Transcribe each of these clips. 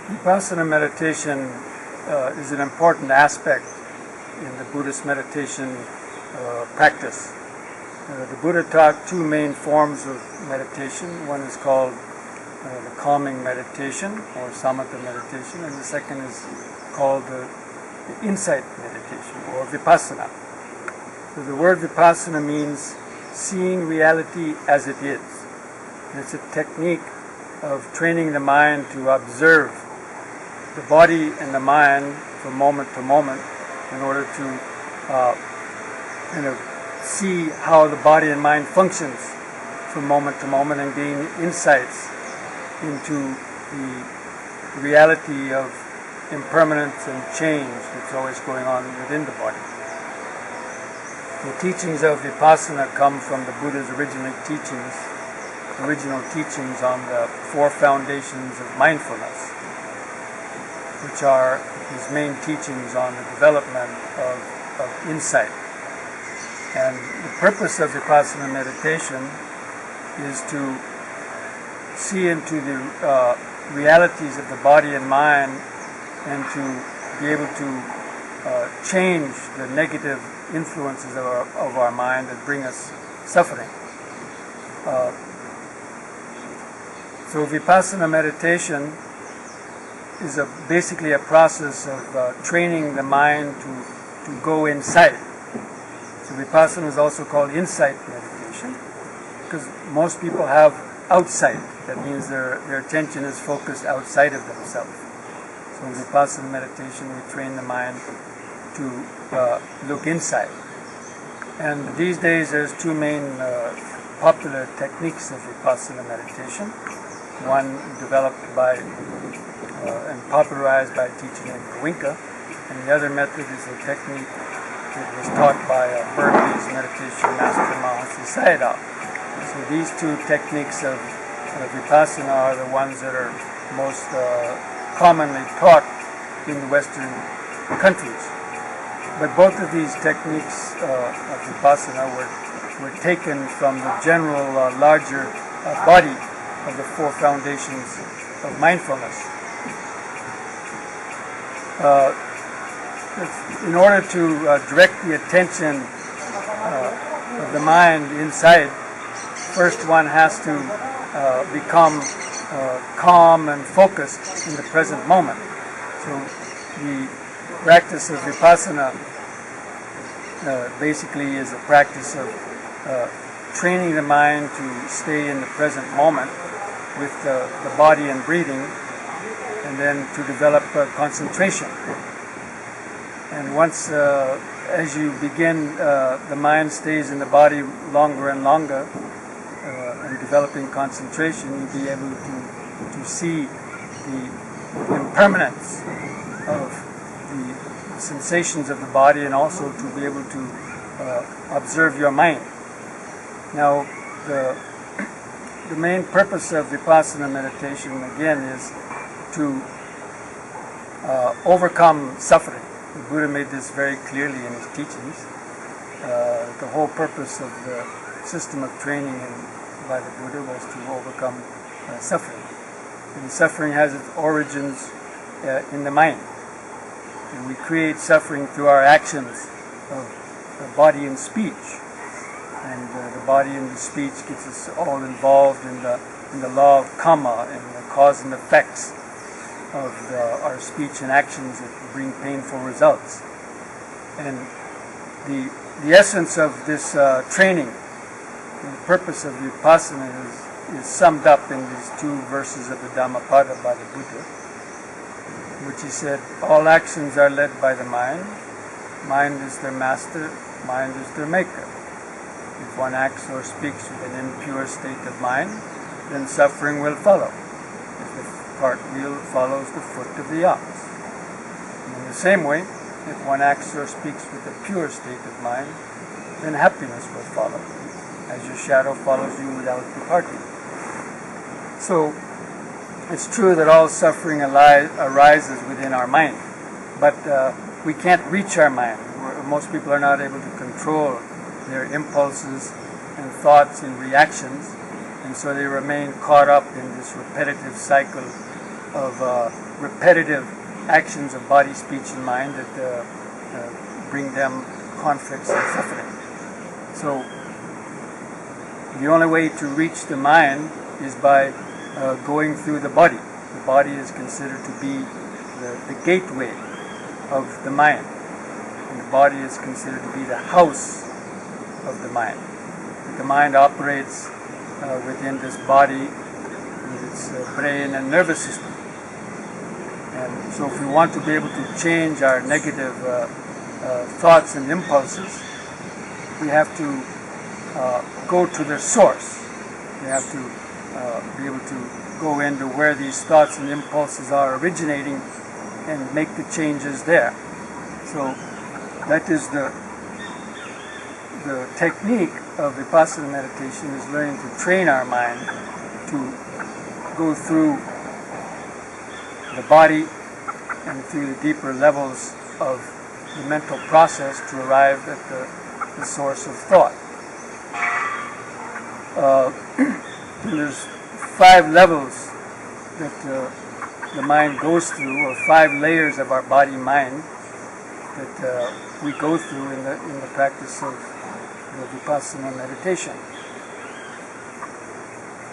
Vipassana meditation is an important aspect in the Buddhist meditation practice. The Buddha taught two main forms of meditation. One is called the calming meditation or samatha meditation, and the second is called the insight meditation or vipassana. So the word vipassana means seeing reality as it is. And it's a technique of training the mind to observe the body and the mind from moment to moment in order to see how the body and mind functions from moment to moment and gain insights into the reality of impermanence and change that's always going on within the body. The teachings of Vipassana come from the Buddha's original teachings on the four foundations of mindfulness, which are his main teachings on the development of insight. And the purpose of Vipassana meditation is to see into the realities of the body and mind and to be able to change the negative influences of our mind that bring us suffering. So Vipassana meditation is basically a process of training the mind to go inside. So Vipassana is also called insight meditation because most people have outside. That means their attention is focused outside of themselves. So in Vipassana meditation, we train the mind to look inside. And these days there's two main popular techniques of Vipassana meditation. One developed by and popularized by a teacher named Goenka, and the other method is a technique that was taught by Berkeley's meditation master Mahasi Sayadaw. So these two techniques of Vipassana are the ones that are most commonly taught in the Western countries. But both of these techniques of Vipassana were taken from the general larger body of the four foundations of mindfulness. In order to direct the attention of the mind inside, first one has to become calm and focused in the present moment. So the practice of Vipassana basically is a practice of training the mind to stay in the present moment with the body and breathing, and then to develop concentration. And once, as you begin, the mind stays in the body longer and longer, and developing concentration, you'll be able to see the impermanence of the sensations of the body, and also to be able to observe your mind. Now, the main purpose of Vipassana meditation, again, is to overcome suffering. The Buddha made this very clearly in his teachings. The whole purpose of the system of training by the Buddha was to overcome suffering. And suffering has its origins in the mind. And we create suffering through our actions of body and speech. And the body and the speech gets us all involved in the law of karma and the cause and effects of our speech and actions that bring painful results. And the essence of this training, the purpose of Vipassana is summed up in these two verses of the Dhammapada by the Buddha, which he said, all actions are led by the mind. Mind is their master, mind is their maker. If one acts or speaks with an impure state of mind, then suffering will follow. If the cartwheel follows the foot of the ox. And in the same way, if one acts or speaks with a pure state of mind, then happiness will follow, as your shadow follows you without departing. So, it's true that all suffering arises within our mind, but we can't reach our mind. Most people are not able to control their impulses and thoughts and reactions, and so they remain caught up in this repetitive cycle of repetitive actions of body, speech, and mind that bring them conflicts and suffering. So the only way to reach the mind is by going through the body. The body is considered to be the gateway of the mind. And the body is considered to be the house of the mind. The mind operates within this body with its brain and nervous system. And so if we want to be able to change our negative thoughts and impulses, we have to go to their source. We have to be able to go into where these thoughts and impulses are originating and make the changes there. So that is the technique of Vipassana meditation, is learning to train our mind to go through the body and through the deeper levels of the mental process to arrive at the source of thought. There's 5 levels that the mind goes through, or 5 layers of our body-mind that we go through in the practice of the Vipassana meditation.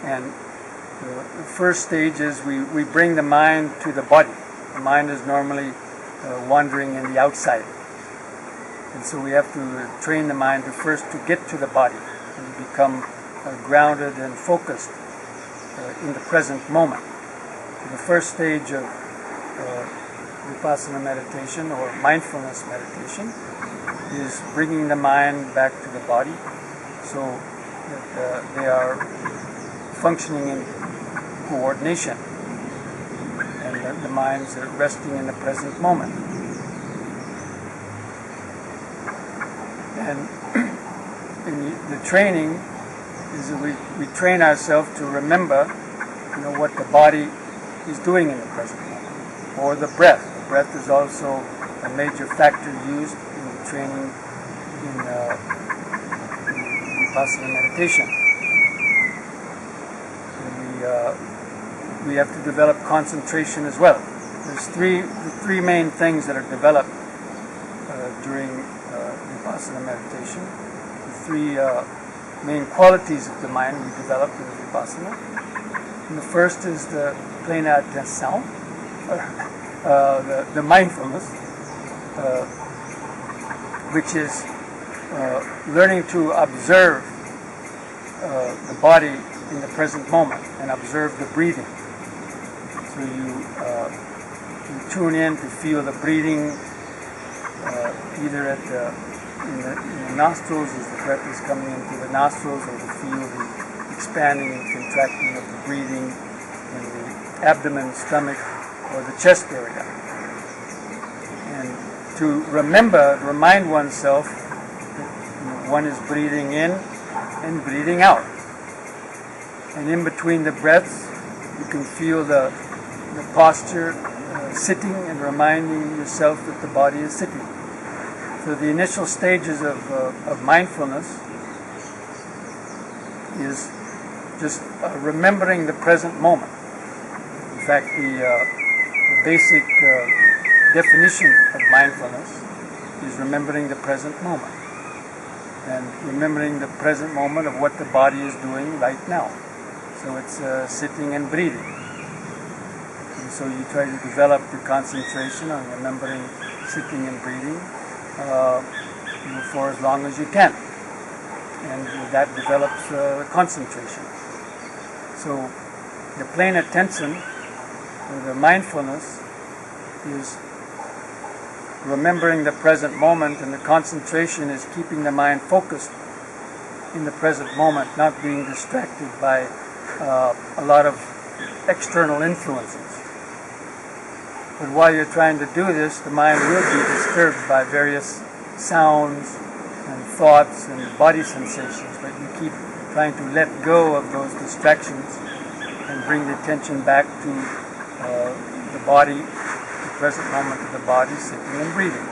And the first stage is we bring the mind to the body. The mind is normally wandering in the outside. And so we have to train the mind to get to the body and become grounded and focused in the present moment. So the first stage of Vipassana meditation or mindfulness meditation is bringing the mind back to the body so that they are functioning in coordination and the mind's resting in the present moment. And in the training is that we train ourselves to remember, what the body is doing in the present moment, or the breath. The breath is also a major factor used in the training in Vipassana meditation. And we have to develop concentration as well. There's three main things that are developed during Vipassana meditation. The 3 main qualities of the mind we develop in Vipassana. And the first is the plena attention, the mindfulness, which is learning to observe the body in the present moment and observe the breathing. So you tune in to feel the breathing either in the nostrils as the breath is coming in through the nostrils, or to feel the expanding and contracting of the breathing in the abdomen, stomach, or the chest area. And to remind oneself that one is breathing in and breathing out. And in between the breaths, you can feel the posture sitting and reminding yourself that the body is sitting. So the initial stages of mindfulness is just remembering the present moment. In fact, the basic definition of mindfulness is remembering the present moment. And remembering the present moment of what the body is doing right now. So it's sitting and breathing. And so you try to develop the concentration on remembering sitting and breathing for as long as you can. And that develops concentration. So the plena attention, or the mindfulness, is remembering the present moment, and the concentration is keeping the mind focused in the present moment, not being distracted by a lot of external influences. But while you're trying to do this, the mind will be disturbed by various sounds and thoughts and body sensations, but you keep trying to let go of those distractions and bring the attention back to the body, the present moment of the body, sitting and breathing.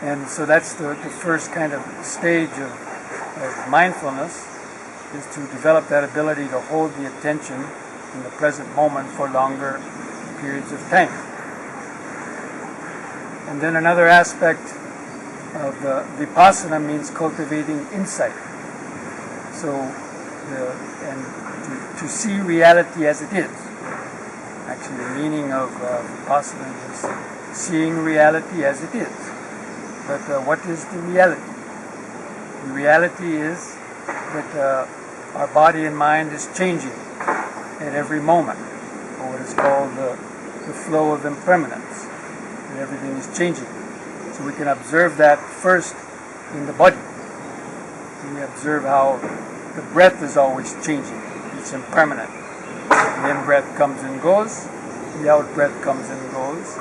And so that's the first kind of stage of mindfulness, is to develop that ability to hold the attention in the present moment for longer periods of time. And then another aspect of the Vipassana means cultivating insight. So, to see reality as it is. Actually, the meaning of Vipassana is seeing reality as it is. But what is the reality? The reality is that our body and mind is changing at every moment, or what is called the flow of impermanence. And everything is changing. So we can observe that first in the body. We observe how the breath is always changing. It's impermanent. The in-breath comes and goes. The out-breath comes and goes.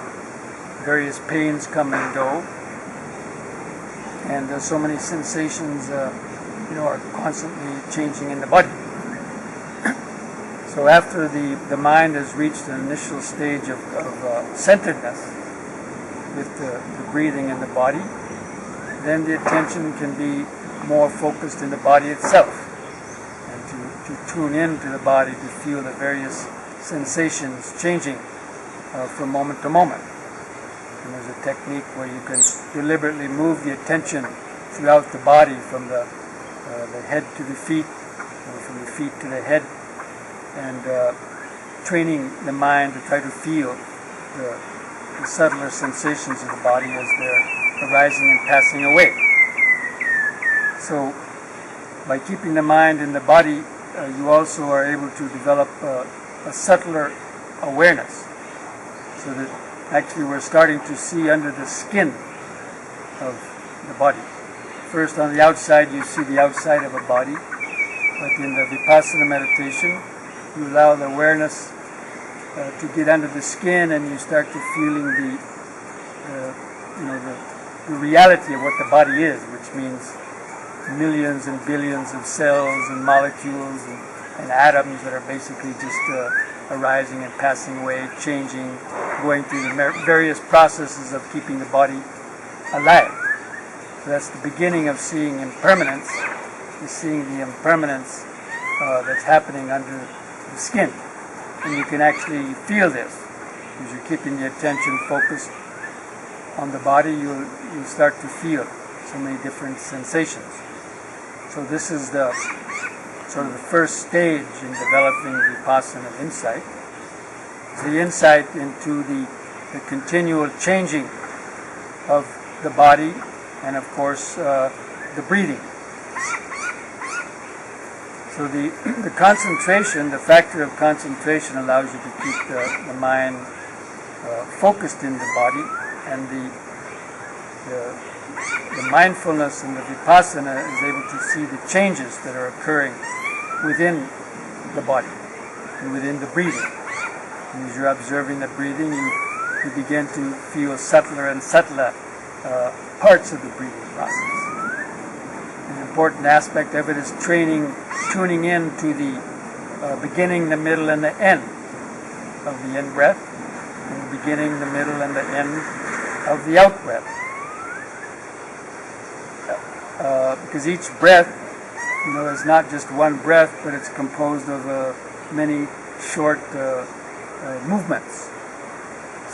Various pains come and go. And there's so many sensations are constantly changing in the body. So after the mind has reached an initial stage of centeredness with the breathing in the body, then the attention can be more focused in the body itself, and to tune in to the body to feel the various sensations changing from moment to moment. And there's a technique where you can deliberately move the attention throughout the body from the head to the feet, or from the feet to the head, and training the mind to try to feel the subtler sensations of the body as they're arising and passing away. So, by keeping the mind in the body, you also are able to develop a subtler awareness, so that actually we're starting to see under the skin of the body. First, on the outside, you see the outside of a body, but in the Vipassana meditation, you allow the awareness to get under the skin, and you start to feeling the reality of what the body is, which means millions and billions of cells and molecules and atoms that are basically just arising and passing away, changing, going through the various processes of keeping the body alive. So that's the beginning of seeing impermanence, is seeing the impermanence that's happening under the skin. And you can actually feel this. As you're keeping the attention focused on the body, you'll start to feel so many different sensations. So this is the sort of the first stage in developing Vipassana insight. It's the insight into the continual changing of the body and, of course, the breathing. So the concentration, the factor of concentration, allows you to keep the mind focused in the body, and the mindfulness and the Vipassana is able to see the changes that are occurring within the body and within the breathing. And as you're observing the breathing, you begin to feel subtler and subtler parts of the breathing process. An important aspect of it is tuning in to the beginning, the middle, and the end of the in-breath, and the beginning, the middle, and the end of the out-breath. Because each breath, is not just one breath, but it's composed of many short movements.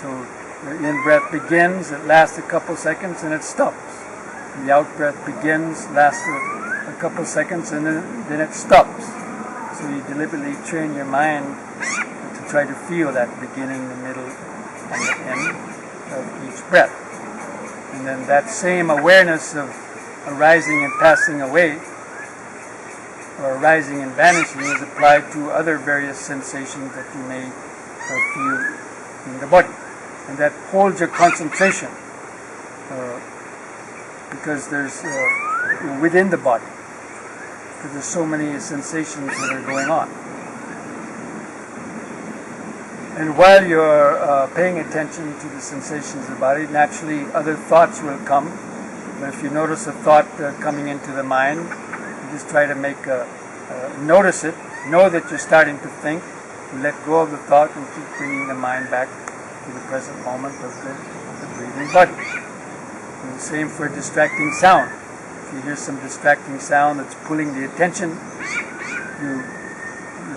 So the in-breath begins, it lasts a couple seconds, and it stops. The out-breath begins, lasts a couple seconds, and then it stops. So you deliberately train your mind to try to feel that beginning, the middle, and the end of each breath. And then that same awareness of arising and passing away, or arising and vanishing, is applied to other various sensations that you may feel in the body. And that holds your concentration, because there's within the body, because there's so many sensations that are going on. And while you're paying attention to the sensations of the body, naturally other thoughts will come. But if you notice a thought coming into the mind, you just try to notice it, know that you're starting to think, and let go of the thought and keep bringing the mind back to the present moment of the breathing body. And the same for distracting sound. If you hear some distracting sound that's pulling the attention, you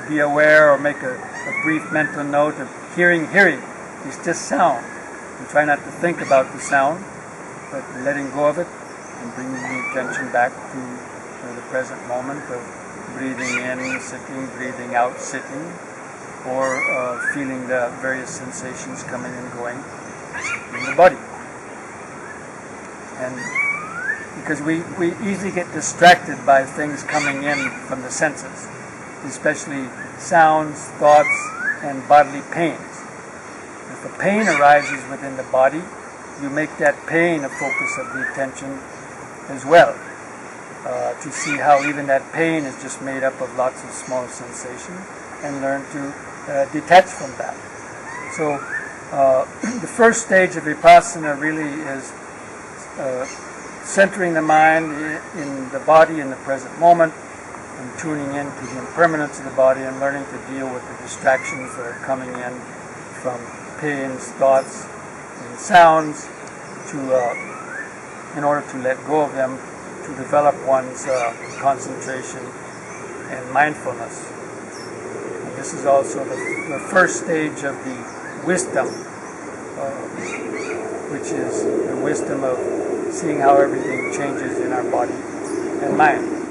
be aware or make a brief mental note of hearing. It's just sound. And try not to think about the sound, but letting go of it and bringing the attention back to the present moment of breathing in, sitting, breathing out, sitting, or feeling the various sensations coming and going in the body. And because we easily get distracted by things coming in from the senses, especially sounds, thoughts, and bodily pains. If a pain arises within the body, you make that pain a focus of the attention as well, to see how even that pain is just made up of lots of small sensations, and learn to detach from that. So the first stage of Vipassana really is centering the mind in the body in the present moment, and tuning in to the impermanence of the body and learning to deal with the distractions that are coming in from pains, thoughts, and sounds, in order to let go of them, to develop one's concentration and mindfulness. And this is also the first stage of the wisdom, which is the wisdom of seeing how everything changes in our body and mind.